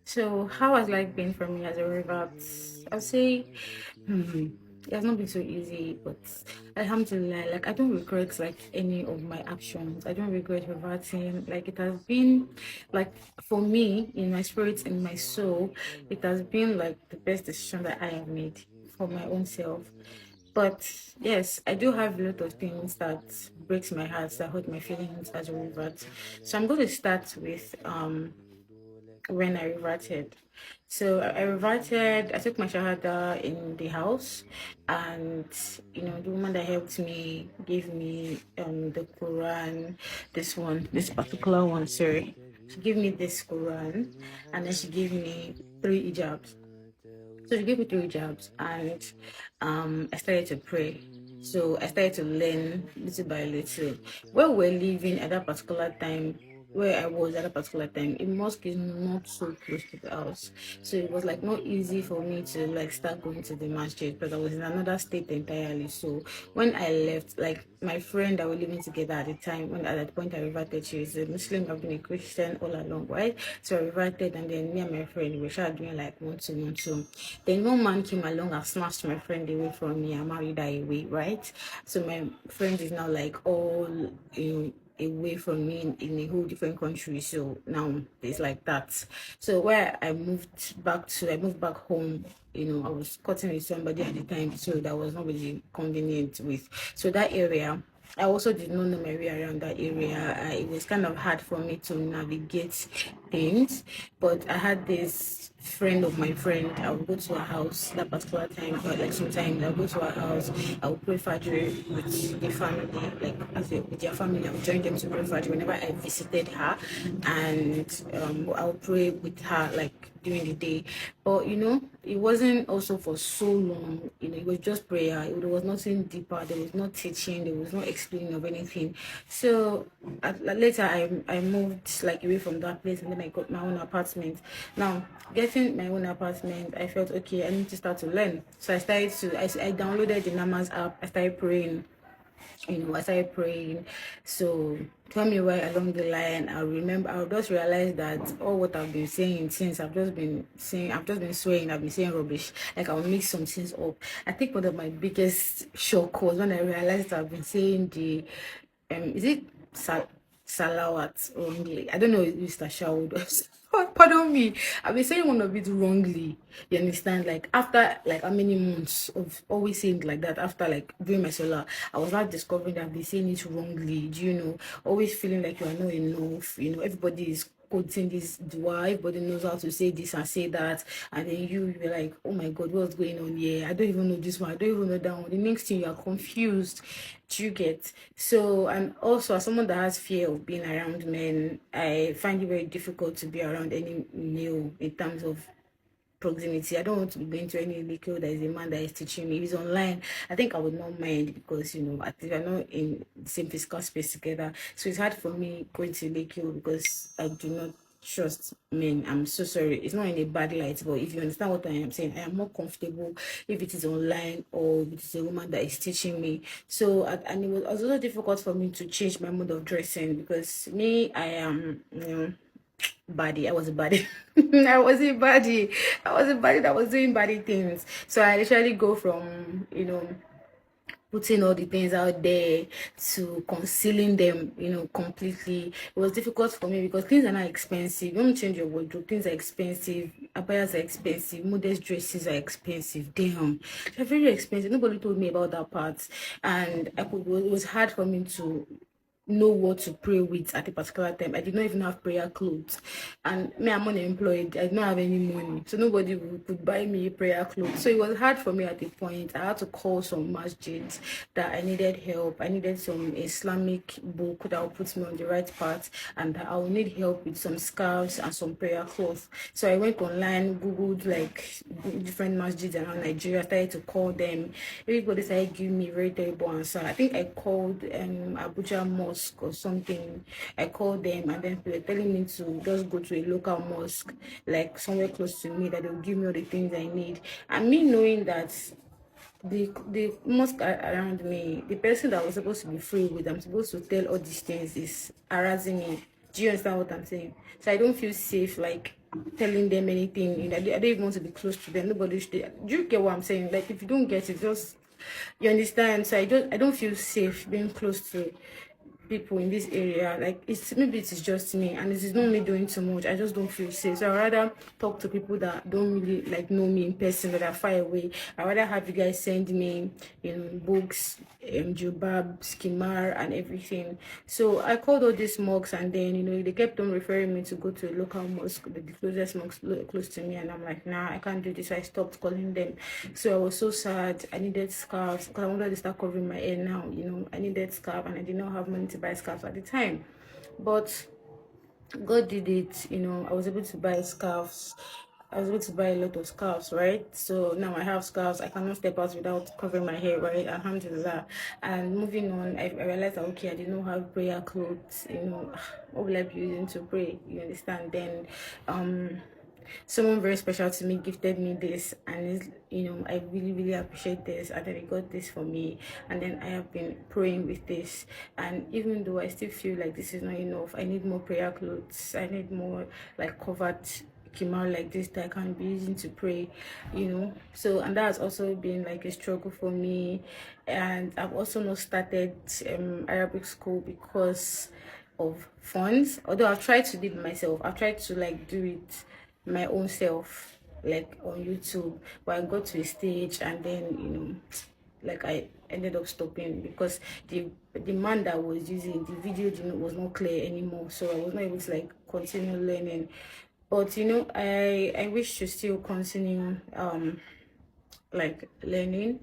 So, how has life been for me as a revert? I'll say, hmm, it has not been so easy, but alhamdulillah, like I don't regret like any of my actions. I don't regret reverting. Like it has been, like for me, in my spirit, in my soul, it has been like the best decision that I have made for my own self. But yes, I do have a lot of things that breaks my heart, that hurt my feelings as a revert. So I'm going to start with when I reverted. So I reverted, I took my shahada in the house, and the woman that helped me gave me the Quran, this particular one, sorry. She gave me this Quran, and then she gave me three hijabs. So she gave me three hijabs, and I started to pray. So I started to learn little by little. Where we're living at that particular time, where I was at that particular time, a mosque is not so close to the house. So it was like not easy for me to like start going to the masjid because I was in another state entirely. So when I left, like my friend that were living together at the time, when at that point I reverted, she was a Muslim, I've been a Christian all along, right? So I reverted, and then me and my friend we started doing like one, two, one, two. Then one man came along and snatched my friend away from me and married her away, right? So my friend is now like all away from me in a whole different country. So now it's like that. So where I moved back home. I was cutting with somebody at the time, so that was not really convenient with. So that area, I also did not know my way around that area. It was kind of hard for me to navigate things, but I had this friend of my friend. I would go to her house that particular time, or like sometimes I'll go to her house. I would pray Fajr with the family, like with their family. I would join them to pray Fajr whenever I visited her, and I would pray with her like during the day. But it wasn't also for so long. It was just prayer. It was nothing deeper. There was no teaching. There was no explaining of anything. So later, I moved like away from that place, and then I got my own apartment. Now, getting my own apartment, I felt okay. I need to start to learn. So I downloaded the Namas app. I started praying. I started praying. So tell me why along the line I'll just realize that all what I've been saying since I've just been swearing, I've been saying rubbish. Like I'll mix some things up. I think one of my biggest shock was when I realized I've been saying the is it salawat wrongly. I don't know if it's tashahud. Pardon me. I've been saying one of it wrongly. You understand? Like after like how many months of always saying it like that, after like doing my solar, I was not discovering that I've been saying it wrongly. Do you know? Always feeling like you are not enough. Everybody is quoting this dua, everybody knows how to say this and say that, and then you're like, oh my god, what's going on here? I don't even know this one, I don't even know that one. The next thing you are confused. Do you get? So, and also as someone that has fear of being around men, I find it very difficult to be around any male in terms of proximity. I don't want to be going to any liquor that is a man that is teaching me. If it's online, I think I would not mind because at least we're not in the same physical space together. So it's hard for me going to liquor because I do not trust men. I'm so sorry. It's not in a bad light, but if you understand what I am saying, I am more comfortable if it is online or if it is a woman that is teaching me. So and it was also difficult for me to change my mode of dressing because me, I am baddie. I was a baddie. I was a baddie. I was a baddie that was doing baddie things. So I literally go from, putting all the things out there to concealing them, completely. It was difficult for me because things are not expensive. You want to change your wardrobe, things are expensive, abayas are expensive, modest dresses are expensive. Damn, they're very expensive. Nobody told me about that part. And it was hard for me to know what to pray with at a particular time. I did not even have prayer clothes. And me, I'm unemployed. I did not have any money. So nobody could buy me prayer clothes. So it was hard for me at the point. I had to call some masjids that I needed help. I needed some Islamic book that would put me on the right path. And I would need help with some scarves and some prayer cloth. So I went online, Googled like different masjids around Nigeria, started to call them. Everybody started giving me very terrible answer. I think I called Abuja Mosque or something. I called them and then they were telling me to just go to a local mosque, like somewhere close to me, that they'll give me all the things I need. And me knowing that the mosque around me, the person that was supposed to be free with, I'm supposed to tell all these things is harassing me. Do you understand what I'm saying? So I don't feel safe. Like telling them anything. You know, I don't even want to be close to them. Nobody should. Do you get what I'm saying? Like, if you don't get it, just, you understand. So I don't feel safe being close to people in this area. Like, it's maybe it is just me, and it is not me doing too much. I just don't feel safe. So I rather talk to people that don't really like know me in person, that are far away. I rather have you guys send me, you know, books, jubab, skimar, and everything. So I called all these mosques, and then, you know, they kept on referring me to go to a local mosque, the closest mosque close to me, and I'm like, nah, I can't do this. So I stopped calling them. So I was so sad. I needed scarves because I wanted to start covering my hair now. You know, I needed scarf, and I did not have money to buy scarves at the time. But God did it. You know, I was able to buy scarves. I was able to buy a lot of scarves, right? So now I have scarves. I cannot step out without covering my hair, right? Alhamdulillah. And moving on, I realized that, okay, I did not have prayer clothes. You know, what will I be using to pray? You understand? Then, someone very special to me gifted me this, and it's, you know, I really appreciate this, and then he got this for me, and then I have been praying with this. And even though I still feel like this is not enough, I need more prayer clothes, I need more like covered kimar like this that I can be using to pray, you know. So, and that has also been like a struggle for me. And I've also not started Arabic school because of funds, although I've tried to do it myself. I've tried to like do it my own self, like on YouTube, but I got to a stage, and then, you know, like I ended up stopping because the man that was using the video was not clear anymore, so I was not able to like continue learning. But, you know, I wish to still continue like learning,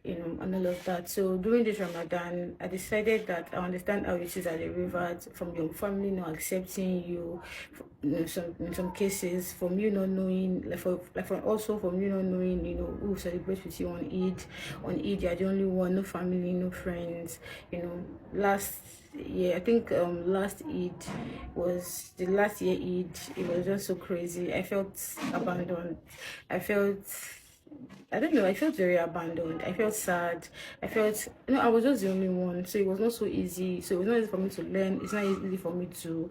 you know, and all of that. So during this Ramadan, I decided that I understand how it is at a revert, from your family not accepting you, in some cases, from you not knowing, also from you not knowing, you know, who celebrates with you on Eid. On Eid, you're the only one, no family, no friends. You know, last year, I think last Eid was the last year Eid. It was just so crazy. I felt abandoned. I felt, I don't know, I felt very abandoned. I felt sad. I felt, you know, I was just the only one. So it was not so easy. So it was not easy for me to learn. It's not easy for me to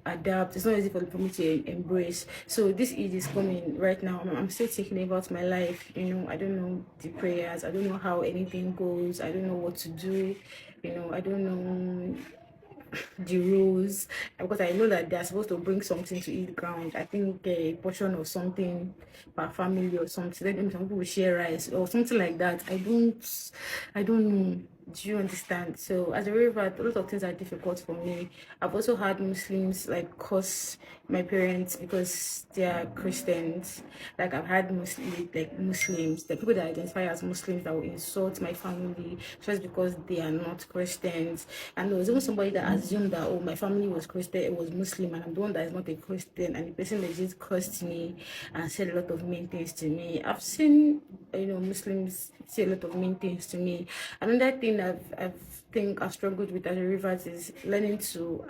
adapt. It's not easy for me to embrace. So this Eid is coming right now. I'm still thinking about my life. You know, I don't know the prayers. I don't know how anything goes. I don't know what to do. You know, I don't know the rules, because I know that they are supposed to bring something to eat ground. I think a portion of something per family or something. Then some people will share rice or something like that. I don't know. Do you understand? So as a revert, a lot of things are difficult for me. I've also had Muslims like curse my parents because they are Christians. Like, I've had Muslims, the people that identify as Muslims, that will insult my family just because they are not Christians. And there was even somebody that assumed that, oh, my family was Christian, it was Muslim, and I'm the one that is not a Christian, and the person that just cursed me and said a lot of mean things to me. I've seen, you know, Muslims say a lot of mean things to me. Another thing I've struggled with as a revert is learning to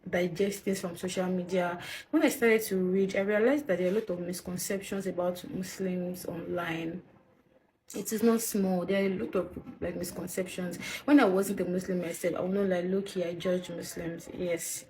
digest things from social media. When I started to read, I realized that there are a lot of misconceptions about Muslims online. It is not small. There are a lot of like misconceptions. When I wasn't a Muslim myself, I would not like, look here, I judged Muslims. Yes,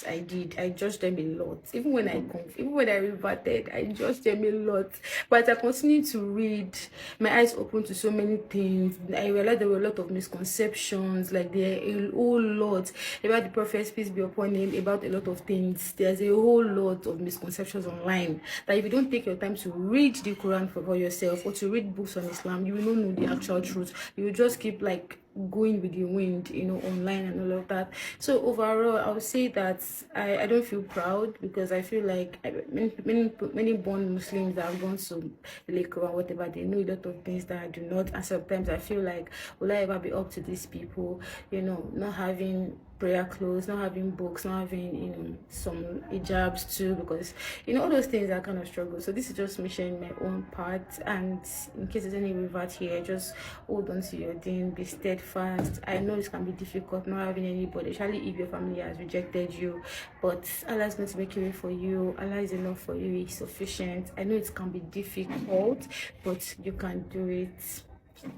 I did. I judged them a lot. Even when I reverted, I judged them a lot. But I continued to read. My eyes opened to so many things. I realized there were a lot of misconceptions. Like, there are a whole lot about the Prophet, peace be upon him, about a lot of things. There's a whole lot of misconceptions online that if you don't take your time to read the Quran for yourself, or to read books on Islam, you will not know the actual truth. You will just keep like going with the wind, you know, online and all of that. So overall, I would say that I don't feel proud, because I feel like many born Muslims that have gone to Lake or whatever, they know a lot of things that I do not. And sometimes I feel like, will I ever be up to these people? You know, not having prayer clothes, not having books, not having, you know, some hijabs too, because, you know, all those things are kind of struggle. So this is just me sharing my own part, and in case there's any revert here, just hold on to your thing, be steadfast. I know it can be difficult not having anybody, especially if your family has rejected you, but Allah is going to make a way for you. Allah is enough for you, He's sufficient. I know it can be difficult, but you can do it.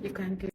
You can do it.